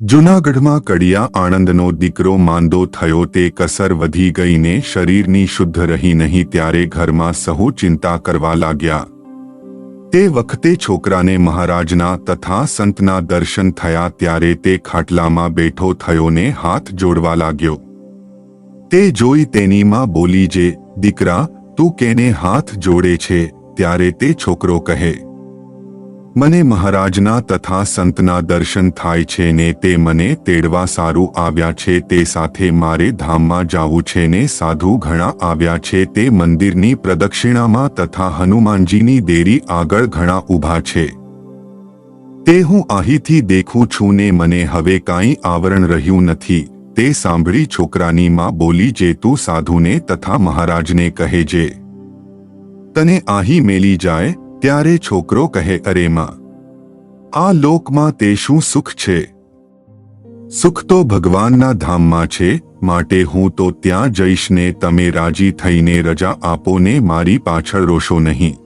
જૂનાગઢમાં કડિયા આણંદનો દીકરો માંદો થયો તે કસર વધી ગઈને શરીરની શુદ્ધ રહી નહીં ત્યારે ઘરમાં સહુ ચિંતા કરવા લાગ્યા। તે વખતે છોકરાને મહારાજના તથા સંતના દર્શન થયા ત્યારે તે ખાટલામાં બેઠો થયોને હાથ જોડવા લાગ્યો। તે જોઈ તેની માં બોલી, જે દીકરા તું કેને હાથ જોડે છે? ત્યારે તે છોકરો કહે, મને મહારાજના તથા સંતના દર્શન થાય છે ને તે મને તેડવા સારું આવ્યા છે, તે સાથે મારે ધામમાં જાવું છે ને સાધુ ઘણા આવ્યા છે, તે મંદિરની પ્રદક્ષિણામાં તથા હનુમાનજીની દેરી આગળ ઘણા ઊભા છે, તે હું અહીંથી દેખું છું ને મને હવે કાંઈ આવરણ રહ્યું નથી। તે સાંભળી છોકરાની માં બોલી, જે તું સાધુને તથા મહારાજને કહેજે તને અહીં મેલી જાય। ત્યારે છોકરો કહે, અરે માં, આ લોકમાં તે શું સુખ છે? સુખ તો ભગવાનના ધામમાં છે, માટે હું તો ત્યાં જઈશ ને તમે રાજી થઈને રજા આપો ને મારી પાછળ રોશો નહીં,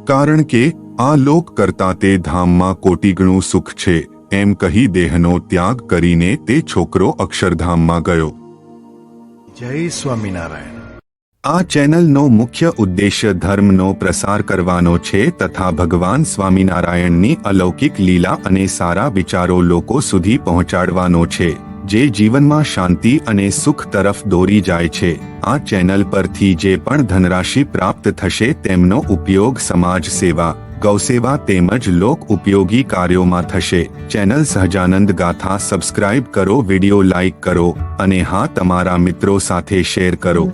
કારણ કે આ લોક કરતાં તે ધામમાં કોટીગણું સુખ છે। એમ કહી દેહનો ત્યાગ કરીને તે છોકરો અક્ષરધામમાં ગયો। જય સ્વામિનારાયણ। આ ચેનલનો મુખ્ય ઉદ્દેશ્ય ધર્મનો પ્રસાર કરવાનો છે તથા ભગવાન સ્વામિનારાયણની અલૌકિક લીલા અને સારા વિચારો લોકો સુધી પહોંચાડવાનો છે, જે જીવનમાં શાંતિ અને સુખ તરફ દોરી જાય છે। આ ચેનલ પરથી જે પણ ધનરાશિ પ્રાપ્ત થશે તેમનો ઉપયોગ સમાજ સેવા, ગૌસેવા તેમજ લોક ઉપયોગી કાર્યોમાં થશે। ચેનલ સહજાનંદ ગાથા સબસ્ક્રાઇબ કરો, વિડિયો લાઇક કરો અને હા, તમારા મિત્રો સાથે શેર કરો।